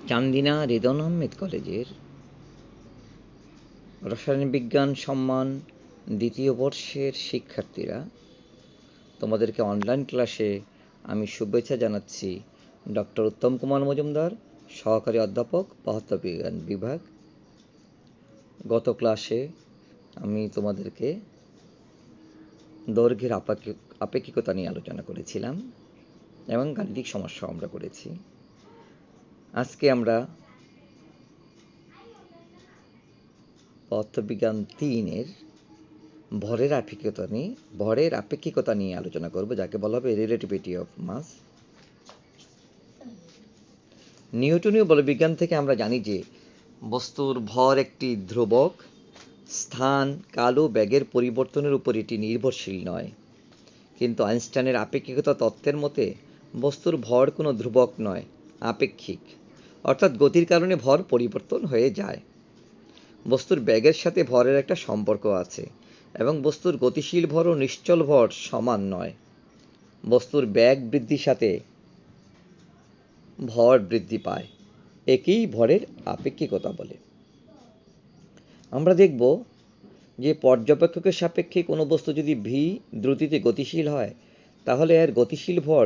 চান্দিনা রেদন আহমেদ কলেজের রসায়ন বিজ্ঞান সম্মান দ্বিতীয় বর্ষের শিক্ষার্থীরা, তোমাদেরকে অনলাইন ক্লাসে আমি শুভেচ্ছা জানাচ্ছি। ডক্টর উত্তম কুমার মজুমদার, সহকারী অধ্যাপক, পদার্থবিজ্ঞান বিভাগ। গত ক্লাসে আমি তোমাদেরকে দৈর্ঘ্যের আপেক্ষিকতা নিয়ে আলোচনা করেছিলাম এবং গাণিতিক সমস্যা আমরা করেছি। আজকে আমরা পদার্থবিজ্ঞান 3-এর ভরের আপেক্ষিকতা নিয়ে আলোচনা করব, যাকে বলা হবে রিলেটিভিটি অফ মাস। নিউটনীয় বলবিজ্ঞান থেকে আমরা জানি যে বস্তুর ভর একটি ধ্রুবক, স্থান, কাল ও বেগের পরিবর্তনের উপর এটি নির্ভরশীল নয়। কিন্তু আইনস্টাইনের আপেক্ষিকতা তত্ত্বের মতে বস্তুর ভর কোনো ধ্রুবক নয়, আপেক্ষিক, অর্থাৎ গতির কারণে ভর পরিবর্তন হয়ে যায়। বস্তুর বেগের সাথে ভরের একটা সম্পর্ক আছে এবং বস্তুর গতিশীল ভর ও নিশ্চল ভর সমান নয়। বস্তুর বেগ বৃদ্ধির সাথে ভর বৃদ্ধি পায়, একেই ভরের আপেক্ষিকতা বলে। আমরা দেখব যে পর্যবেক্ষকের সাপেক্ষে কোনো বস্তু যদি ভি দ্রুতিতে গতিশীল হয়, তাহলে এর গতিশীল ভর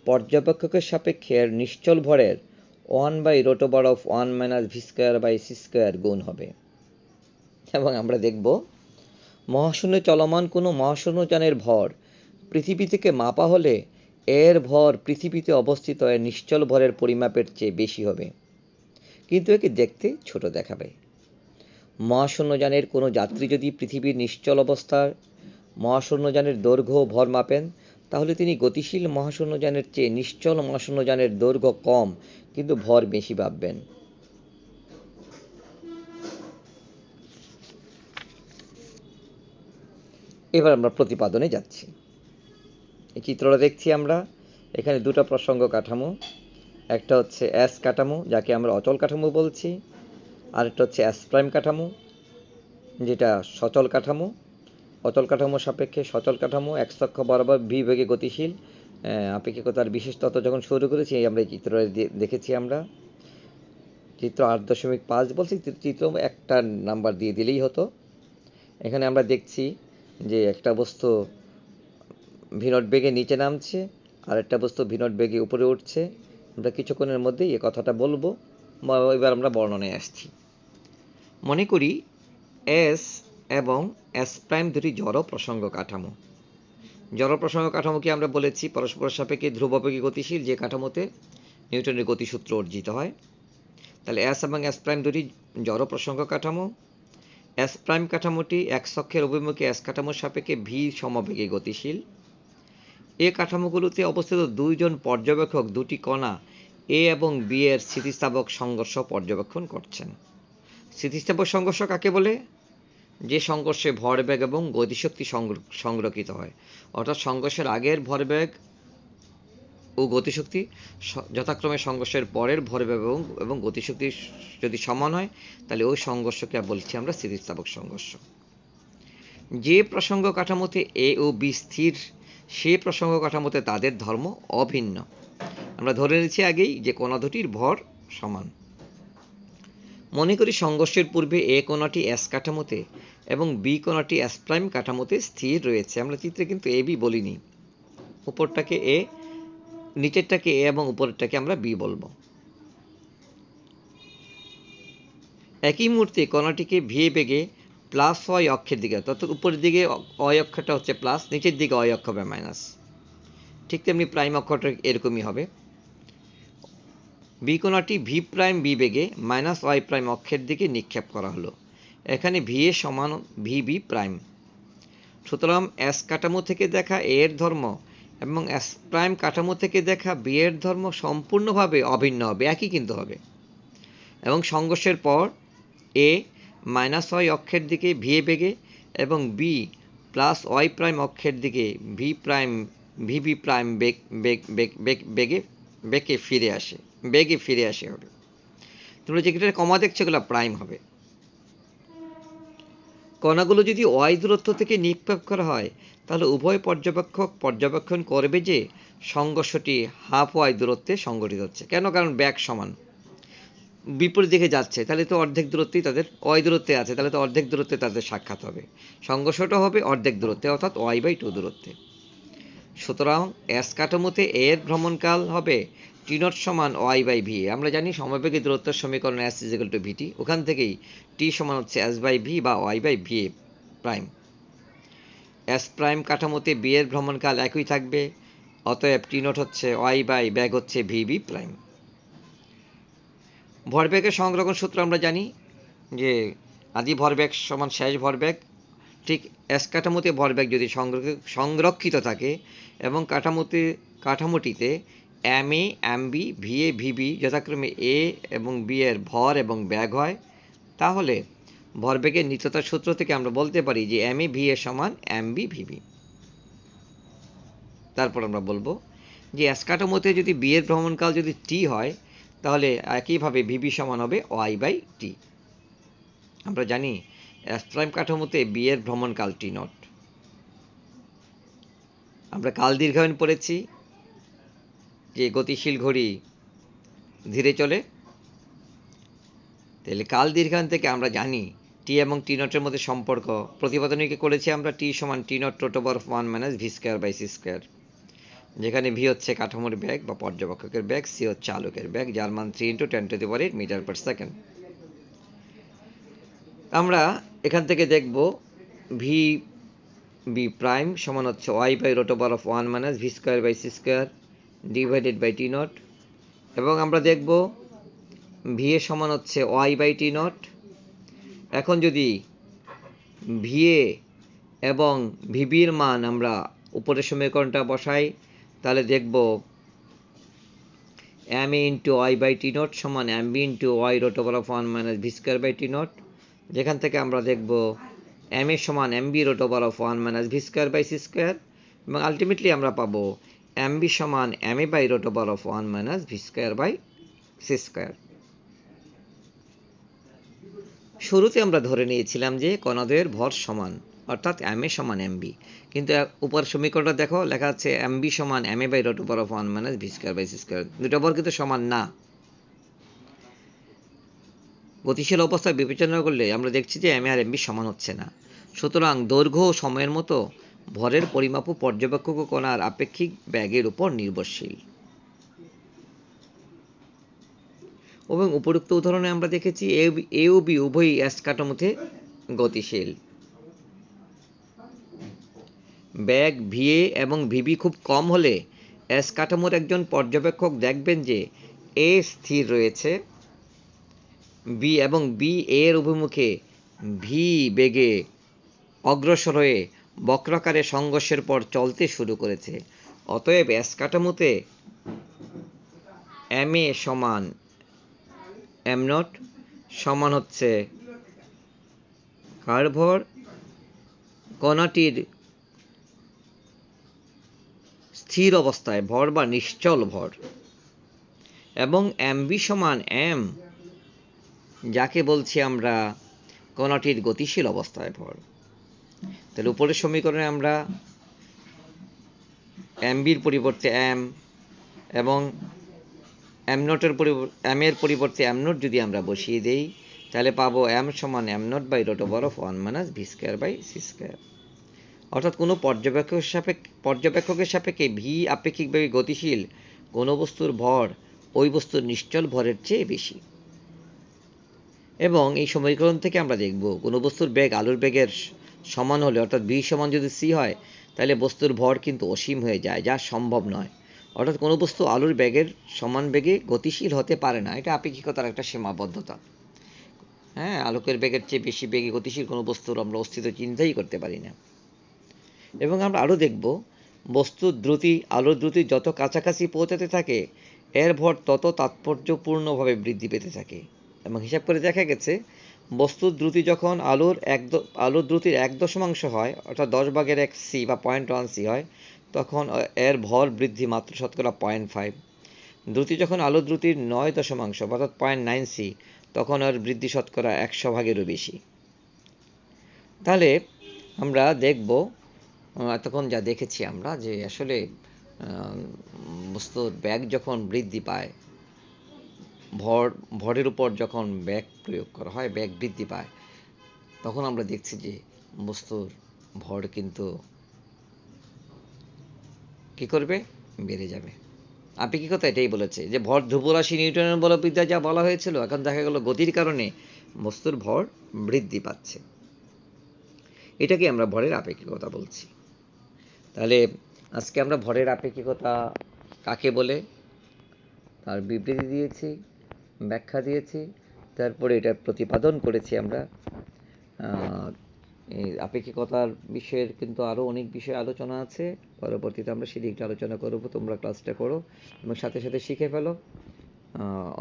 পর্যবেক্ষকের সাপেক্ষে এর নিশ্চল ভরের 1/√1 - গুণ হবে। এবং আমরা দেখব মহাশূন্যে চলমান কোনো মহাশূন্যযানের ভর পৃথিবী থেকে মাপা হলে এর ভর পৃথিবীতে অবস্থিত এর নিশ্চল ভরের পরিমাপের চেয়ে বেশি হবে, কিন্তু একে দেখতে ছোট দেখাবে। মহাশূন্যযানের কোনো যাত্রী যদি পৃথিবীর নিশ্চল অবস্থার মহাশূন্যযানের দৈর্ঘ্য ও ভর মাপেন, তাহলে তিনি গতিশীল মহাশূন্যযানের চেয়ে নিশ্চল মহাশূন্যযানের দৈর্ঘ্য কম কিন্তু ভর বেশি ভাববেন। এবার আমরা প্রতিপাদনে যাচ্ছি। এই চিত্রটা দেখছি আমরা, এখানে দুটো প্রসঙ্গ কাঠামো, একটা হচ্ছে এস কাঠামো, যাকে আমরা অচল কাঠামো বলছি, আর একটা হচ্ছে এস প্রাইম কাঠামো, যেটা সচল কাঠামো। অচল কাঠামো সাপেক্ষে সচল কাঠামো এক্স অক্ষ বরাবর ভি বেগে গতিশীল। আপেক্ষিকতার বিশেষ তত্ত্ব যখন শুরু করেছি আমরা এই চিত্র দেখেছি। আমরা চিত্র 8.5 বলছি, চিত্র একটা নাম্বার দিয়ে দিলেই হতো। এখানে আমরা দেখছি যে একটা বস্তু ভিনট বেগে নিচে নামছে আর একটা বস্তু ভিনট বেগে উপরে উঠছে। আমরা কিছুক্ষণের মধ্যেই এ কথাটা বলবো। এবার আমরা বর্ণনায় আসছি। মনে করি এস এবং এস প্রাইম দুটি জড় প্রসঙ্গ কাঠামো। জড় প্রসঙ্গ কাঠামোকে আমরা বলেছি পরস্পর সাপেক্ষে ধ্রুববেগে গতিশীল, যে কাঠামোতে নিউটনের গতিসূত্র অর্জিত হয়। তাহলে এস এবং এস প্রাইম দুটি জড় প্রসঙ্গ কাঠামো। এস প্রাইম কাঠামোটি এক্স অক্ষের অভিমুখে এস কাঠামোর সাপেক্ষে ভি সমবেগে গতিশীল। এ কাঠামোগুলোতে অবস্থিত দুইজন পর্যবেক্ষক দুটি কণা এ এবং বি এর স্থিতিস্থাপক সংঘর্ষ পর্যবেক্ষণ করছেন। স্থিতিস্থাপক সংঘর্ষ কাকে বলে? যে সংঘর্ষে ভরবেগ এবং গতিশক্তি সংরক্ষিত হয়, অর্থাৎ সংঘর্ষের আগের ভরবেগ ও গতিশক্তি যথাক্রমে সংঘর্ষের পরের ভরবেগ এবং গতিশক্তি যদি সমান হয়, তাহলে ওই সংঘর্ষকে বলছি আমরা স্থিতিস্থাপক সংঘর্ষ। যে প্রসঙ্গ কাঠামোতে এ ও বি স্থির, সে প্রসঙ্গ কাঠামোতে তাদের ধর্ম অভিন্ন। আমরা ধরে নিচ্ছি আগেই যে কণা দুটির ভর সমান। মনে করি সংঘর্ষের পূর্বে এ কণাটি এস কাঠামোতে এবং বি কণাটি এস প্রাইম কাঠামোতে স্থির রয়েছে। আমরা চিত্রে কিন্তু এ বি বলিনি, উপরটাকে এ, নিচেরটাকে এ এবং উপরেরটাকে আমরা বি বলবো। একই মুহূর্তে কণাটিকে ভি বেগে প্লাস ওয়াই অক্ষের দিকে, অর্থাৎ উপরের দিকে ওয়াই অক্ষটা হচ্ছে প্লাস, নিচের দিকে ওয়াই অক্ষ হবে মাইনাস। ঠিক তেমনি প্রাইম অক্ষটা এরকমই হবে। বি কণাটি ভি প্রাইম বি বেগে মাইনাস ওয়াই প্রাইম অক্ষের দিকে নিক্ষেপ করা হলো। এখানে ভি এর সমান ভি বি প্রাইম। সুতরাং এস কাঠামো থেকে দেখা এ এর ধর্ম এবং এস প্রাইম কাঠামো থেকে দেখা বি এর ধর্ম সম্পূর্ণভাবে অভিন্ন হবে, একই কিন্তু হবে। এবং সংঘর্ষের পর এ মাইনাস ওয়াই অক্ষের দিকে ভি বেগে এবং বি প্লাস ওয়াই প্রাইম অক্ষের দিকে V prime V B prime বেগে ফিরে আসে হবে। তোমরা যেটা কমা দেখছো এগুলো প্রাইম হবে। কণাগুলো যদি ওয়াই দূরত্ব থেকে নিক্ষেপ করা হয়, তাহলে উভয় পর্যবেক্ষক পর্যবেক্ষণ করবে যে সংঘর্ষটি হাফ ওয়াই দূরত্বে সংঘটিত হচ্ছে। কেন? কারণ ব্যাগ সমান। বিপরীত দিকে যাচ্ছে, তাহলে তো অর্ধেক দূরত্বেই তাদের, ওয়াই দূরত্বে আছে, তাহলে তো অর্ধেক দূরত্বে তাদের সাক্ষাৎ হবে। সংঘর্ষটা হবে অর্ধেক দূরত্বে, অর্থাৎ ওয়াই/2 দূরত্বে। সুতরাং এস কাঠামোতে এ এর ভ্রমণকাল হবে টি0 সমান ওয়াই/ভি। আমরা জানি সমবেগী দূরত্বের সমীকরণ এস ইজ টু ভিটি, ওখান থেকেই টি সমান হচ্ছে এস/ভি বা ওয়াই/ভি প্রাইম। এস প্রাইম কাঠামোতে বি এর ভ্রমণকাল একই থাকবে, অতএব টি0 হচ্ছে ওয়াই/বেগ হচ্ছে ভিবি প্রাইম। ভরবেগের সংরক্ষণ সূত্র আমরা জানি যে আদি ভরবেগ সমান শেষ ভরবেগ। ঠিক এস কাঠামোতে ভরবেগ যদি সংরক্ষিত থাকে এবং কাঠামোটিতে M A, M B, V A, VB যথাক্রমে এ এবং বি এর ভর এবং ব্যাগ হয়, তাহলে ভরবেগের নিত্যতার সূত্র থেকে আমরা বলতে পারি যে এম এ ভি এ সমান এম বি ভিবি। তারপর আমরা বলবো যে এস কাঠামোতে যদি বি এর ভ্রমণকাল যদি টি হয়, তাহলে একইভাবে ভিবি সমান হবে ওয়াই/টি। আমরা জানি এস প্রাইম কাঠামোতে বি এর ভ্রমণকাল টি0। আমরা কাল দীর্ঘায়ন পড়েছি যে গতিশীল ঘড়ি ধীরে চলে, তাহলে কাল দীর্ঘায়ন থেকে আমরা জানি টি এবং টি0 এর মধ্যে সম্পর্ক প্রতিপাদনকে করেছি আমরা টি সমান টি0 √1 - v²/c², যেখানে ভি হচ্ছে কাঠামোর বেগ বা পর্যবেক্ষকের বেগ, সি হচ্ছে আলোকের বেগ, যার মান 3 × 10⁻⁸ মিটার/সেকেন্ড। আমরা এখান থেকে দেখব ভি বি প্রাইম সমান হচ্ছে ওয়াই/√1 - v²/c² ডিভাইডেড বাই টি0, এবং আমরা দেখব ভি এ সমান হচ্ছে ওয়াই/টি0। এখন যদি ভি এ এবং ভিবির মান আমরা উপরের সমীকরণটা বসাই, তাহলে দেখব এম এ ইন্টু ওয়াই/টি0 সমান এম বি ইন্টু ওয়াই/√1 - v²/টি0, যেখান থেকে আমরা দেখব এম এ সমান এম বি √1 - v²/c², এবং আলটিমেটলি আমরা পাবো এম বি সমান এম এ/√1 - v²/c²। শুরুতে আমরা ধরে নিয়েছিলাম যে কণাদ্বয়ের ভর সমান, অর্থাৎ এম এ সমান এম বি, কিন্তু উপর সমীকরণটা দেখো লেখা আছে এম বি সমান এম এ/√1 - v²/c²। দুটো ভর কিন্তু সমান না। গতিশীল অবস্থায় বিবেচনা করলে আমরা দেখছি যে M A R M B সমান হচ্ছে না। সুতরাং দৈর্ঘ্য ও সময়ের মতো ভরের পরিমাপও পর্যবেক্ষক ও কণার আপেক্ষিক বেগের উপর নির্ভরশীল। এবং উপরোক্ত উদাহরণে আমরা দেখেছি এ ও বি উভয়ই এস কাঠামোতে গতিশীল। বেগ ভিএ এবং ভিবি খুব কম হলে এস কাঠামোর একজন পর্যবেক্ষক দেখবেন যে এ স্থির রয়েছে, বি এবং বি এর অভিমুখে ভি বেগে অগ্রসর হয়ে বক্রাকারে সংঘর্ষের পর চলতে শুরু করেছে। অতএব এস কাঠামোতে এম এ সমান m0 সমান হচ্ছে কার ভর, কণাটির স্থির অবস্থায় ভর বা নিশ্চল ভর, এবং mv সমান m, যাকে বলছি আমরা কণাটির গতিশীল অবস্থায় ভর। তাহলে উপরের সমীকরণে আমরা mvর পরিবর্তে m এবং m0 এর পরিবর্তে m0 যদি আমরা বসিয়ে দেই, তাহলে পাবো m সমান m0/√1 - v²/c²। অর্থাৎ কোনো পর্যবেক্ষকের সাপেক্ষে ভি আপেক্ষিকভাবে গতিশীল কোনো বস্তুর ভর ওই বস্তুর নিশ্চল ভরের চেয়ে বেশি। এবং এই সমীকরণ থেকে আমরা দেখব কোনো বস্তুর বেগ আলোর বেগের সমান হলে, অর্থাৎ ভি সমান যদি সি হয়, তাহলে বস্তুর ভর কিন্তু অসীম হয়ে যায়, যা সম্ভব নয়। অর্থাৎ কোনো বস্তু আলোর বেগের সমান বেগে গতিশীল হতে পারে না, এটা আপেক্ষিকতার একটা সীমাবদ্ধতা। হ্যাঁ, আলোকের বেগের চেয়ে বেশি বেগে গতিশীল কোনো বস্তুর আমরা অস্তিত্ব চিন্তাই করতে পারি না। এবং আমরা আরও দেখব বস্তুর দ্রুতি আলোর দ্রুতি যত কাছাকাছি পৌঁছাতে থাকে এর ভর তত তাৎপর্যপূর্ণভাবে বৃদ্ধি পেতে থাকে। এবং হিসাব করে দেখা গেছে বস্তুর দ্রুতি যখন আলোর দ্রুতির 1/1 হয়, অর্থাৎ 10/1c বা 0.1c হয়, তখন এর ভর বৃদ্ধি মাত্র শতকরা 0.5। দ্রুতি যখন আলোর দ্রুতির 9/1 অর্থাৎ 0.9c, তখন এর বৃদ্ধি শতকরা 100 ভাগেরও বেশি। তাহলে আমরা দেখব এতক্ষণ যা দেখেছি আমরা যে আসলে বস্তুর বেগ যখন বৃদ্ধি পায়, ভরের উপর যখন ব্যাগ প্রয়োগ করা হয়, ব্যাগ বৃদ্ধি পায়, তখন আমরা দেখছি যে বস্তুর ভর কিন্তু কি করবে, বেড়ে যাবে। আপেক্ষিকতা এটাই বলেছে যে ভর ধ্রুবরাশি নিউটনের বলবিদ্যায় যা বলা হয়েছিল, এখন দেখা গেল গতির কারণে বস্তুর ভর বৃদ্ধি পাচ্ছে। এটাকে আমরা ভরের আপেক্ষিকতা বলছি। তাহলে আজকে আমরা ভরের আপেক্ষিকতা কাকে বলে তার বিবৃতি দিয়েছি, ব্যাখ্যা দিয়েছি, তারপরে এটা প্রতিপাদন করেছি আমরা। এই আপেক্ষিকতার বিষয়ের কিন্তু আরও অনেক বিষয় আলোচনা আছে, পরবর্তীতে আমরা সেদিকটা আলোচনা করব। তোমরা ক্লাসটা করো এবং সাথে সাথে শিখে ফেলো।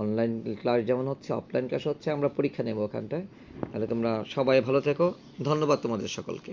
অনলাইন ক্লাস যেমন হচ্ছে, অফলাইন ক্লাস হচ্ছে, আমরা পরীক্ষা নেব ওখানটায়। তাহলে তোমরা সবাই ভালো থেকো। ধন্যবাদ তোমাদের সকলকে।